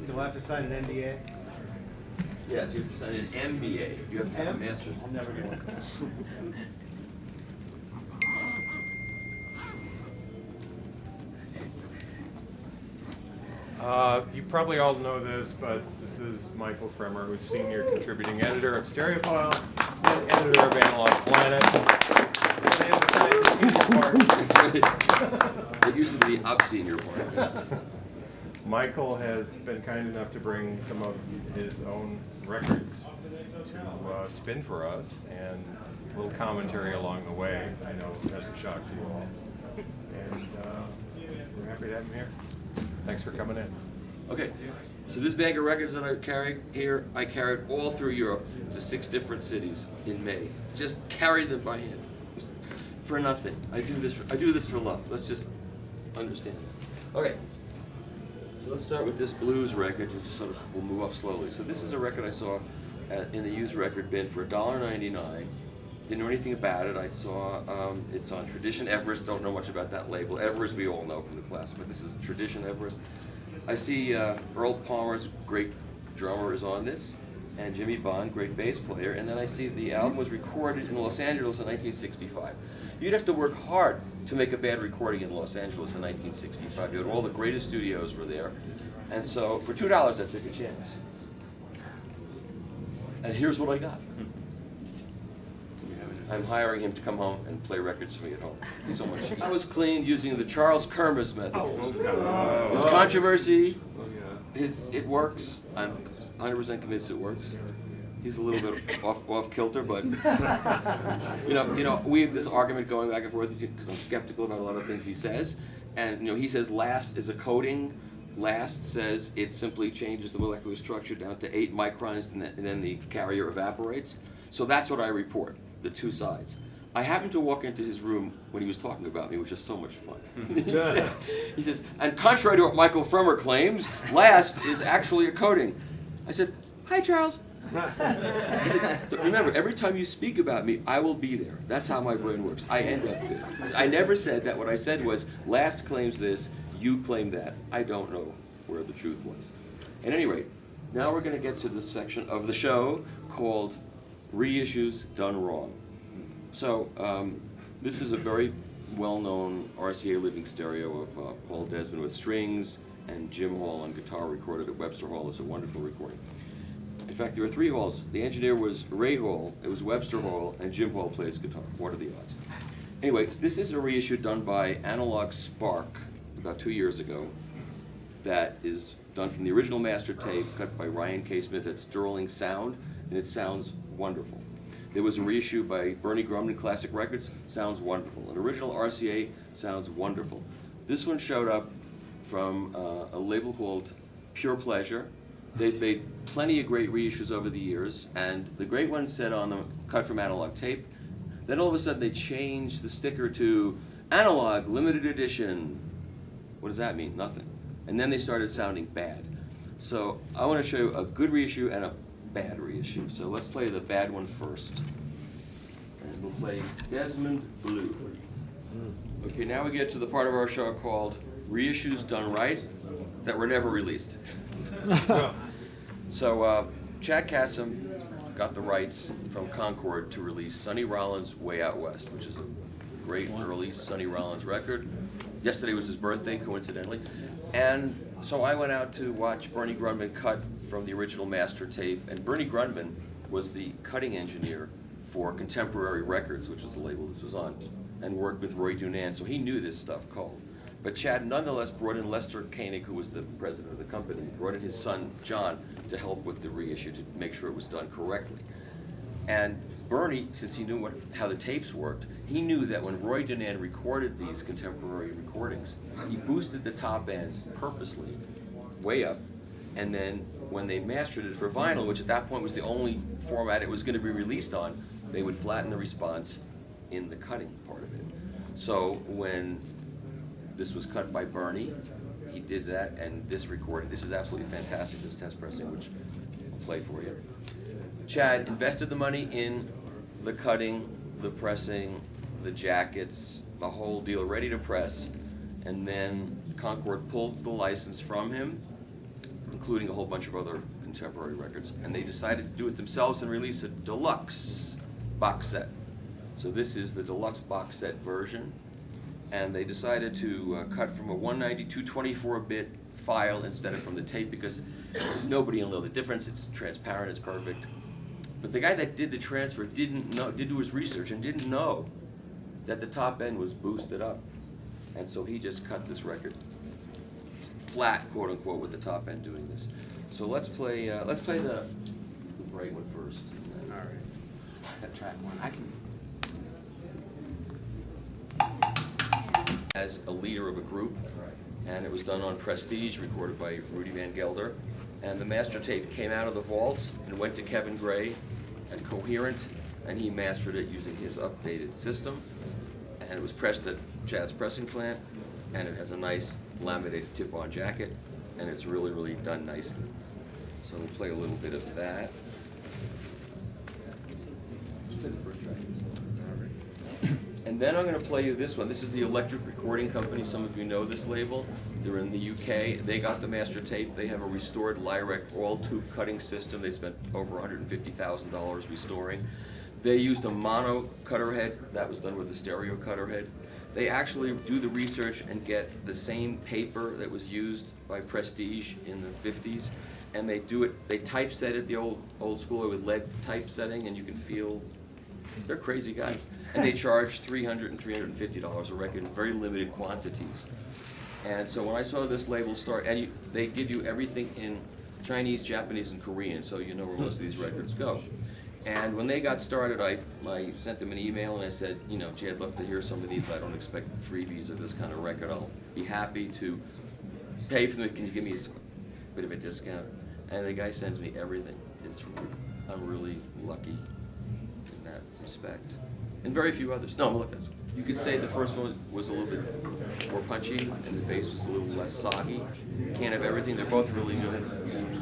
Do I have to sign an NDA? Yes, you have to sign an MBA. You have to sign a master's. I'll never get one. You probably all know this, but this is Michael Fremer, who's senior contributing editor of Stereophile and editor of Analog Planet. And emphasize the senior part. That's right. It used to be the up-senior part. Michael has been kind enough to bring some of his own records to spin for us, and a little commentary along the way. I know that's a shock to you all. And we're happy to have him here. Thanks for coming in. Okay, so this bag of records that I carry here, I carried all through Europe to 6 different cities in May. Just carried them by hand, for nothing. I do this for love. Let's just understand it. Okay, so let's start with this blues record, and just sort of we'll move up slowly. So this is a record I saw in the used record bin for $1.99. Didn't know anything about it. I saw it's on Tradition Everest. Don't know much about that label. Everest we all know from the class, but this is Tradition Everest. I see Earl Palmer's great drummer is on this, and Jimmy Bond, great bass player. And then I see the album was recorded in Los Angeles in 1965. You'd have to work hard to make a bad recording in Los Angeles in 1965. You had all the greatest studios were there, and so for $2 I took a chance. And here's what I got. I'm hiring him to come home and play records for me at home. It's so much. I was cleaned using the Charles Kermis method. His controversy, it works. I'm 100% convinced it works. He's a little bit off kilter, but you know, we have this argument going back and forth because I'm skeptical about a lot of things he says. And he says last is a coating. Last says it simply changes the molecular structure down to 8 microns, and then the carrier evaporates. So that's what I report. The 2 sides. I happened to walk into his room when he was talking about me, which is so much fun. he says, and contrary to what Michael Fremer claims, last is actually a coating. I said, hi, Charles. He said, remember, every time you speak about me, I will be there. That's how my brain works. I end up there. I never said that. What I said was, last claims this, you claim that. I don't know where the truth was. At any rate, now we're going to get to the section of the show called Reissues Done Wrong. So this is a very well-known RCA living stereo of Paul Desmond with strings and Jim Hall on guitar, recorded at Webster Hall. It's a wonderful recording. In fact, there were 3 halls. The engineer was Ray Hall, it was Webster Hall, and Jim Hall plays guitar. What are the odds? Anyway, this is a reissue done by Analog Spark about 2 years ago that is done from the original master tape cut by Ryan K. Smith at Sterling Sound, and it sounds wonderful. There was a reissue by Bernie Grumman Classic Records, sounds wonderful. An original RCA sounds wonderful. This one showed up from a label called Pure Pleasure. They've made plenty of great reissues over the years, and the great one said on them, cut from analog tape. Then all of a sudden they changed the sticker to Analog Limited Edition. What does that mean? Nothing. And then they started sounding bad. So I want to show you a good reissue and a bad reissue. So let's play the bad one first. And we'll play Desmond Blue. Okay, now we get to the part of our show called Reissues Done Right that were never released. So Chad Kassem got the rights from Concord to release Sonny Rollins' Way Out West, which is a great early Sonny Rollins record. Yesterday was his birthday, coincidentally. And so I went out to watch Bernie Grumman cut from the original master tape, and Bernie Grumman was the cutting engineer for Contemporary Records, which was the label this was on, and worked with Roy Dunan, so he knew this stuff cold. But Chad nonetheless brought in Lester Koenig, who was the president of the company, brought in his son, John, to help with the reissue, to make sure it was done correctly. And Bernie, since he knew how the tapes worked, he knew that when Roy Dunan recorded these contemporary recordings, he boosted the top end purposely, way up, and then when they mastered it for vinyl, which at that point was the only format it was going to be released on, they would flatten the response in the cutting part of it. So when this was cut by Bernie, he did that, and this recording, this is absolutely fantastic, this test pressing, which I'll play for you. Chad invested the money in the cutting, the pressing, the jackets, the whole deal, ready to press, and then Concord pulled the license from him, including a whole bunch of other contemporary records. And they decided to do it themselves and release a deluxe box set. So this is the deluxe box set version. And they decided to cut from a 192 24-bit file instead of from the tape, because nobody will know the difference. It's transparent, it's perfect. But the guy that did the transfer didn't do his research and didn't know that the top end was boosted up. And so he just cut this record flat, quote unquote, with the top end doing this. So let's play the bright one first. All right. That track one, I can. As a leader of a group, and it was done on Prestige, recorded by Rudy Van Gelder. And the master tape came out of the vaults and went to Kevin Gray at Coherent, and he mastered it using his updated system. And it was pressed at Chad's pressing plant, and it has a nice laminated tip-on jacket, and it's really, really done nicely. So we'll play a little bit of that. Just play the first track. And then I'm going to play you this one. This is the Electric Recording Company. Some of you know this label. They're in the UK. They got the master tape. They have a restored Lyric all-tube cutting system. They spent over $150,000 restoring. They used a mono cutter head. That was done with a stereo cutter head. They actually do the research and get the same paper that was used by Prestige in the 50s. And they do it, they typeset it the old school way with lead typesetting, and you can feel they're crazy guys. And they charge $300 and $350 a record in very limited quantities. And so when I saw this label start, and they give you everything in Chinese, Japanese, and Korean, so you know where most of these records go. And when they got started, I sent them an email and I said, you know, gee, I'd love to hear some of these. I don't expect freebies of this kind of record. I'll be happy to pay for them. Can you give me a bit of a discount? And the guy sends me everything. I'm really lucky in that respect. And very few others. No, look, you could say the first one was a little bit more punchy and the bass was a little less soggy. You can't have everything. They're both really good.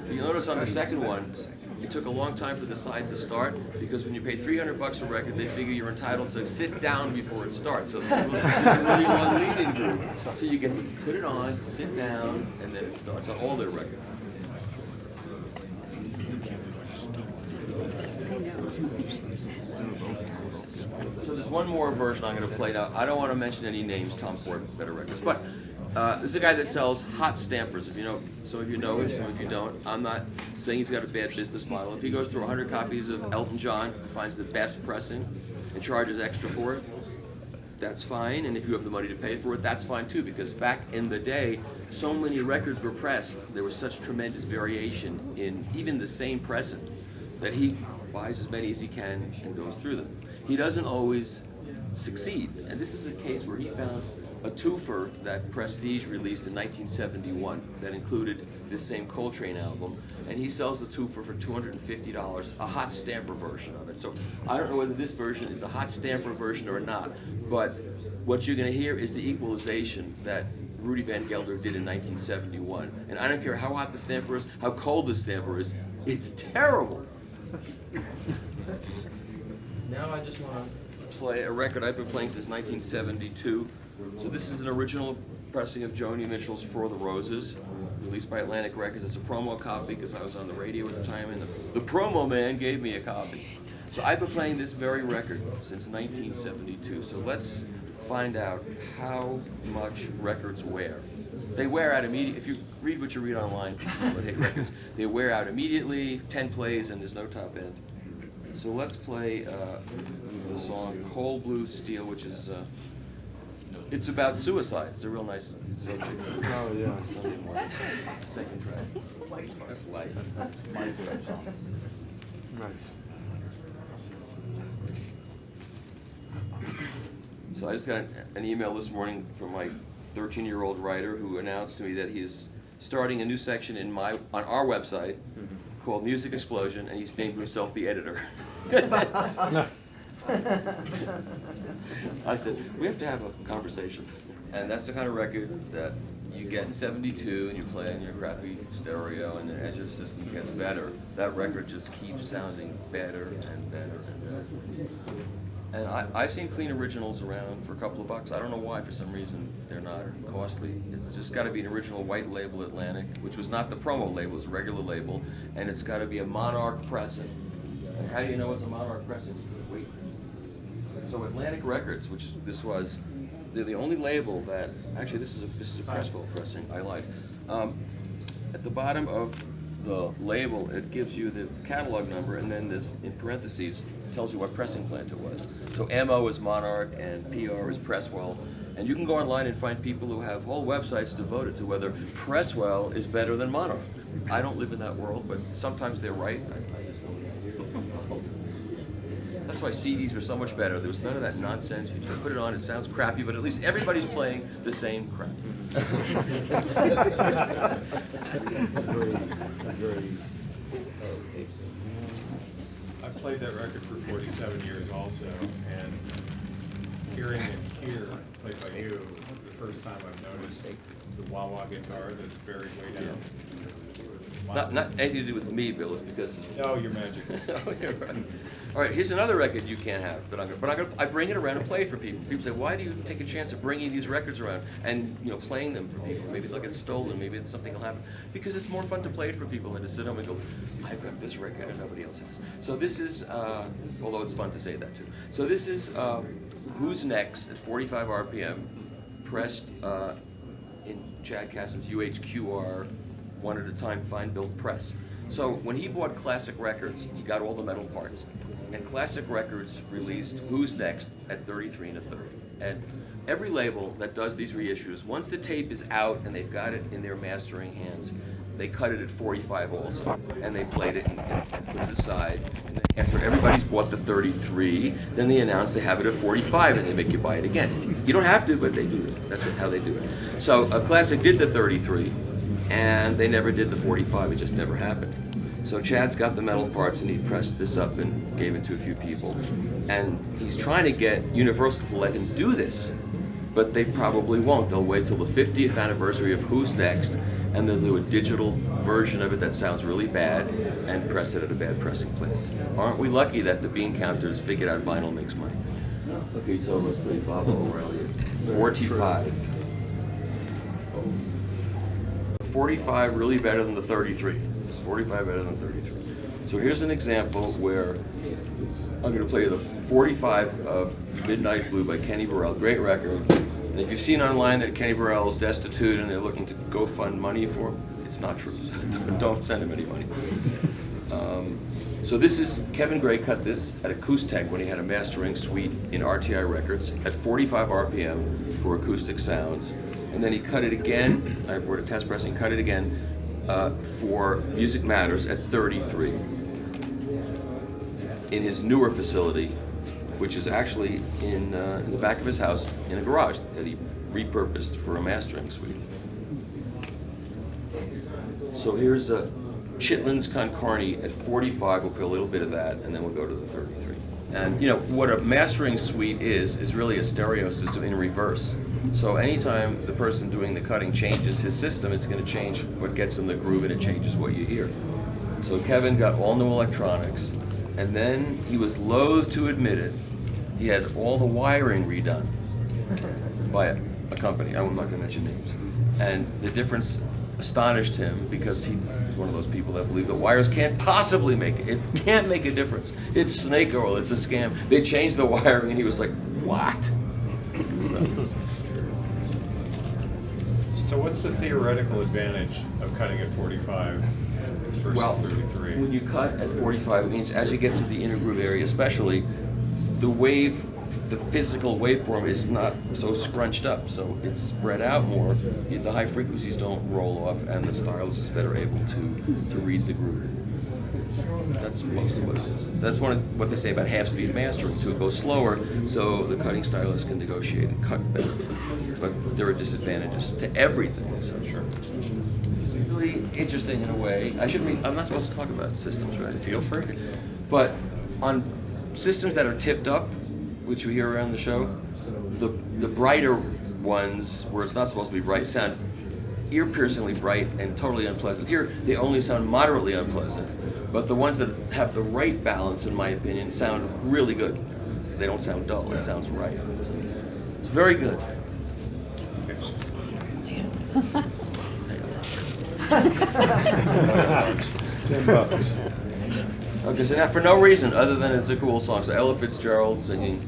You notice on the second one, it took a long time for the side to start, because when you pay $300 a record, they figure you're entitled to sit down before it starts. So there's a really long lead-in group. So you get to put it on, sit down, and then it starts on all their records. So there's one more version I'm going to play now. I don't want to mention any names, Tom Ford, Better Records, but this is a guy that sells hot stampers. If you know, some of you know him, some of you don't. I'm not saying he's got a bad business model. If he goes through 100 copies of Elton John, finds the best pressing, and charges extra for it, that's fine. And if you have the money to pay for it, that's fine too, because back in the day, so many records were pressed. There was such tremendous variation in even the same pressing that he buys as many as he can and goes through them. He doesn't always succeed, and this is a case where he found a twofer that Prestige released in 1971 that included this same Coltrane album, and he sells the twofer for $250, a hot stamper version of it. So I don't know whether this version is a hot stamper version or not, but what you're going to hear is the equalization that Rudy Van Gelder did in 1971. And I don't care how hot the stamper is, how cold the stamper is, it's terrible. Now I just want to play a record I've been playing since 1972. So this is an original pressing of Joni Mitchell's For the Roses, released by Atlantic Records. It's a promo copy because I was on the radio at the time, and the promo man gave me a copy. So I've been playing this very record since 1972. So let's find out how much records wear. They wear out immediately. If you read what you read online about hit records, they wear out immediately, 10 plays, and there's no top end. So let's play the song Cold Blue Steel, which is, it's about suicide. It's a real nice subject. Oh, yeah. Second track. That's light. My favorite song. Nice. So I just got an email this morning from my 13-year-old writer who announced to me that he's starting a new section on our website called Music Explosion, and he's named himself the editor. I said, we have to have a conversation. And that's the kind of record that you get in 72 and you play on your crappy stereo, and as your system gets better, that record just keeps sounding better and better and better. And I've seen clean originals around for a couple of bucks. I don't know why, for some reason, they're not costly. It's just gotta be an original white label Atlantic, which was not the promo label, it's a regular label, and it's gotta be a Monarch pressing. And how do you know it's a Monarch pressing? Wait. So Atlantic Records, which this was, they're the only label that, actually this is a Presswell pressing, I like. At the bottom of the label, it gives you the catalog number, and then this, in parentheses, tells you what pressing plant it was. So MO is Monarch and PR is Presswell. And you can go online and find people who have whole websites devoted to whether Presswell is better than Monarch. I don't live in that world, but sometimes they're right. That's why CDs are so much better. There was none of that nonsense. You just put it on, it sounds crappy, but at least everybody's playing the same crap. Agreed. I played that record for 47 years also, and hearing it here, played by you, is the first time I've noticed the wah-wah guitar that's buried way down. It's not anything to do with me, Bill, it's because... Oh, you're magical. Oh, you're right. All right, here's another record you can't have, I bring it around and play it for people. People say, why do you take a chance of bringing these records around and playing them for people? Maybe they'll get stolen, maybe something will happen. Because it's more fun to play it for people than to sit home and go, I've got this record and nobody else has. So this is, although it's fun to say that too. So this is Who's Next at 45 RPM, pressed in Chad Kassem's UHQR, one at a time, fine built press. So when he bought Classic Records, he got all the metal parts. And Classic Records released Who's Next at 33 and a 30. And every label that does these reissues, once the tape is out and they've got it in their mastering hands, they cut it at 45 also. And they played it and put it aside. And then after everybody's bought the 33, then they announce they have it at 45 and they make you buy it again. You don't have to, but they do it. That's how they do it. So Classic did the 33, and they never did the 45. It just never happened. So Chad's got the metal parts, and he pressed this up and gave it to a few people. And he's trying to get Universal to let him do this, but they probably won't. They'll wait till the 50th anniversary of Who's Next, and they'll do a digital version of it that sounds really bad and press it at a bad pressing plant. Aren't we lucky that the bean counters figured out vinyl makes money? Okay, so let's play Bob O'Reilly. 45. 45 really better than the 33. It's 45 better than 33. So here's an example where I'm going to play the 45 of Midnight Blue by Kenny Burrell. Great record. And if you've seen online that Kenny Burrell is destitute and they're looking to go fund money for him, it's not true. Don't send him any money. So this is, Kevin Gray cut this at Acoustech when he had a mastering suite in RTI Records at 45 RPM for acoustic sounds. And then he cut it again, I brought a test pressing, cut it again for Music Matters at 33 in his newer facility, which is actually in the back of his house in a garage that he repurposed for a mastering suite. So here's Chitlins Con Carne at 45. We'll play a little bit of that, and then we'll go to the 33. And what a mastering suite is really a stereo system in reverse. So anytime the person doing the cutting changes his system, it's going to change what gets in the groove, and it changes what you hear. So Kevin got all new electronics, and then he was loath to admit it. He had all the wiring redone by a company. I'm not going to mention names. And the difference astonished him because he was one of those people that believe that wires can't possibly make it. It can't make a difference. It's snake oil. It's a scam. They changed the wiring, and he was like, what? So what's the theoretical advantage of cutting at 45 versus 33? When you cut at 45, it means as you get to the inner groove area especially, the physical waveform is not so scrunched up, so it's spread out more. The high frequencies don't roll off, and the stylus is better able to read the groove. That's most of what it is. That's one of what they say about half-speed mastering, to go slower so the cutting stylus can negotiate and cut better. But there are disadvantages to everything. So sure. It's really interesting in a way. I'm not supposed to talk about systems, right? Feel free. But on systems that are tipped up, which we hear around the show, the brighter ones, where it's not supposed to be bright, sound ear-piercingly bright and totally unpleasant. Here, they only sound moderately unpleasant, but the ones that have the right balance, in my opinion, sound really good. they don't sound dull. It sounds right. So it's very good. Okay, so now for no reason other than it's a cool song. So Ella Fitzgerald singing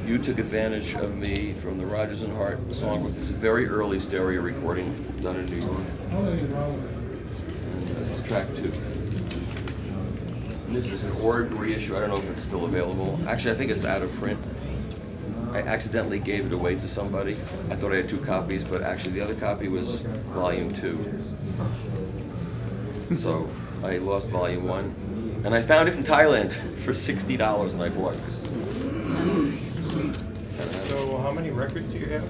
"You Took Advantage of Me" from the Rodgers and Hart songbook. This is a very early stereo recording done in New York. And it's track 2. And this is an org reissue. I don't know if it's still available. Actually, I think it's out of print. I accidentally gave it away to somebody. I thought I had 2 copies, but actually the other copy was volume 2. So I lost volume 1. And I found it in Thailand for $60 and I bought it. So how many records do you have?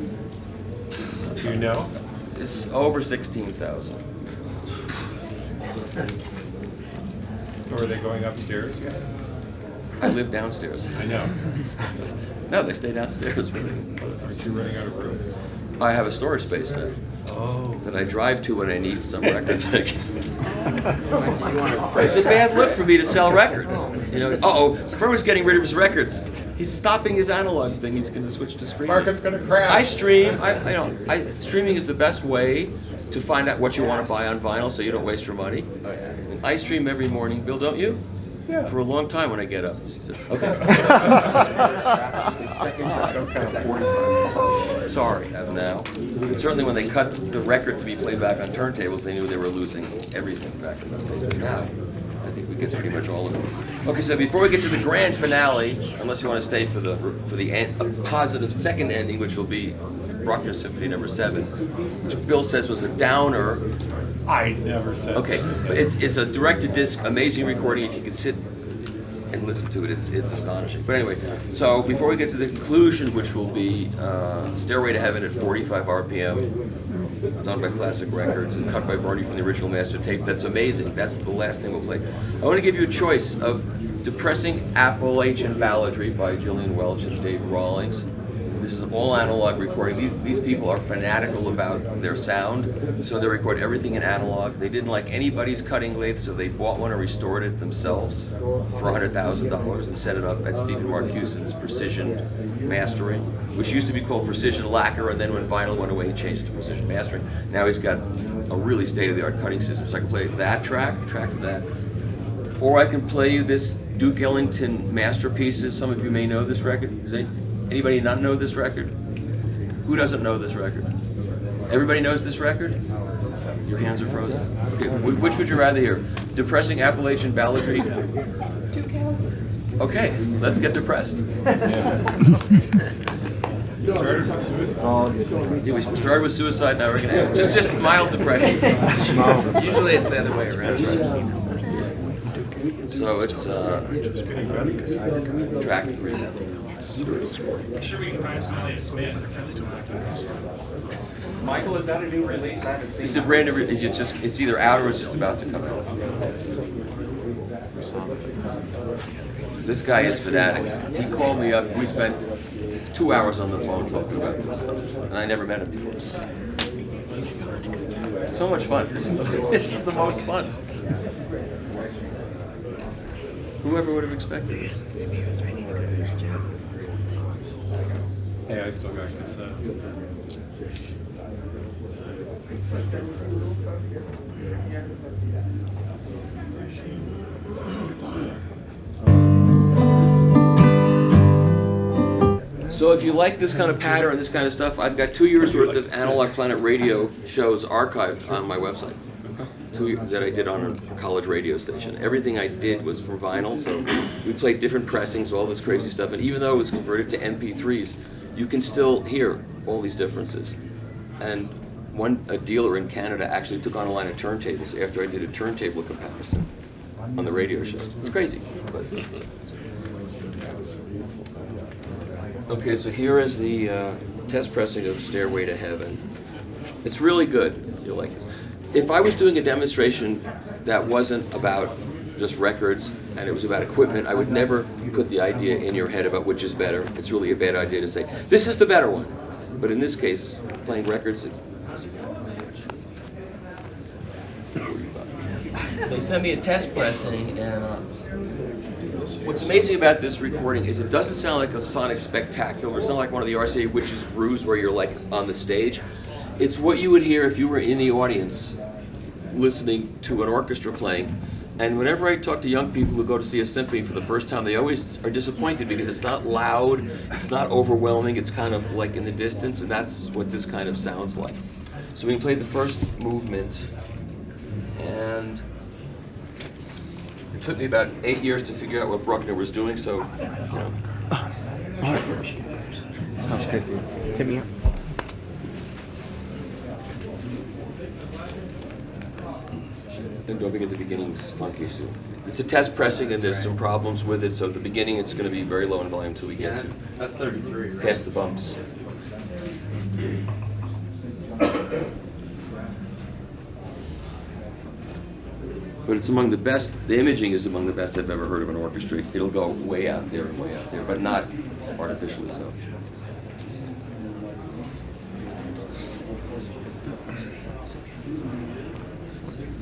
Do you know? It's over 16,000. So are they going upstairs yet? I live downstairs. I know. No, they stay downstairs. Aren't you running out of room? I have a storage space now Oh. that I drive to when I need some records. Mikey, you want to It's a bad look for me to sell records. You know, Fremer's getting rid of his records. He's stopping his analog thing. He's going to switch to streaming. Market's gonna crash. I stream. Streaming is the best way to find out what you want to buy on vinyl, so you don't waste your money. And I stream every morning. Bill, don't you? Yeah. For a long time when I get up. Okay. Sorry, now. And certainly when they cut the record to be played back on turntables, they knew they were losing everything back in those days. Now, I think we get pretty much all of it. Okay, so before we get to the grand finale, unless you want to stay for the positive second ending, which will be Bruckner Symphony No. 7, which Bill says was a downer. I never said. Okay, but it's a direct-to-disc, amazing recording. If you can sit and listen to it, it's astonishing. But anyway, so before we get to the conclusion, which will be Stairway to Heaven at 45 RPM, done by Classic Records and cut by Bernie from the original master tape. That's amazing. That's the last thing we'll play. I want to give you a choice of Depressing Appalachian Balladry by Gillian Welch and Dave Rawlings. This is an all analog recording. These people are fanatical about their sound, so they record everything in analog. They didn't like anybody's cutting lathe, so they bought one and restored it themselves for $100,000 and set it up at Stephen Marcusen's Precision Mastering, which used to be called Precision Lacquer, and then when vinyl went away, he changed it to Precision Mastering. Now he's got a really state-of-the-art cutting system, so I can play that track for that, or I can play you this Duke Ellington Masterpieces. Some of you may know this record. Does anybody not know this record? Who doesn't know this record? Everybody knows this record? Your hands are frozen? Okay, which would you rather hear? Depressing Appalachian Balladry? Okay, let's get depressed. Started with suicide. Yeah, we started with suicide, now we're going to have just mild depression. Usually it's the other way around. That's right. So it's track 3. Michael, is that a new release? I haven't seen It's a brand new, it's either out or it's just about to come out. This guy is fanatic. He called me up, we spent 2 hours on the phone talking about this stuff, and I never met him before. So much fun. This is the most fun. Whoever would have expected this? Hey, I still got cassettes. So if you like this kind of pattern, this kind of stuff, I've got 2 years worth of Analog Planet radio shows archived on my website. 2 years that I did on a college radio station. Everything I did was from vinyl, so we played different pressings, all this crazy stuff, and even though it was converted to MP3s, you can still hear all these differences. And a dealer in Canada actually took on a line of turntables after I did a turntable comparison on the radio show. It's crazy. But. Okay, so here is the test pressing of Stairway to Heaven. It's really good. You'll like this. If I was doing a demonstration that wasn't about just records and it was about equipment, I would never put the idea in your head about which is better. It's really a bad idea to say, this is the better one. But in this case, playing records, they sent me a test pressing and What's amazing about this recording is it doesn't sound like a sonic spectacular. It's not like one of the RCA Witches' Brews where you're like on the stage. It's what you would hear if you were in the audience listening to an orchestra playing. And whenever I talk to young people who go to see a symphony for the first time, they always are disappointed because it's not loud, it's not overwhelming, it's kind of like in the distance, and that's what this kind of sounds like. So we can play the first movement, and it took me about 8 years to figure out what Bruckner was doing, so, you know. Sounds good. Hit me up. And don't forget the beginning's funky, so it's a test pressing and there's some problems with it, so at the beginning it's going to be very low in volume until we get to That's 33, right? past the bumps. But it's among the best, the imaging is among the best I've ever heard of an orchestra. It'll go way out there and way out there, but not artificially so.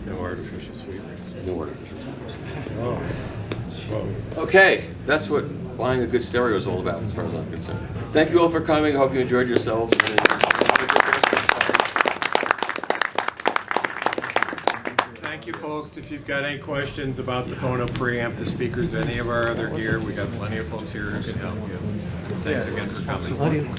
No artificial sweeteners. No artificial sweeteners. Oh. Whoa. Okay, that's what buying a good stereo is all about as far as I'm concerned. Thank you all for coming. I hope you enjoyed yourselves. Thank you, folks. If you've got any questions about the phono preamp, the speakers, any of our other gear, we got plenty of folks here who can help you. Thanks again for coming.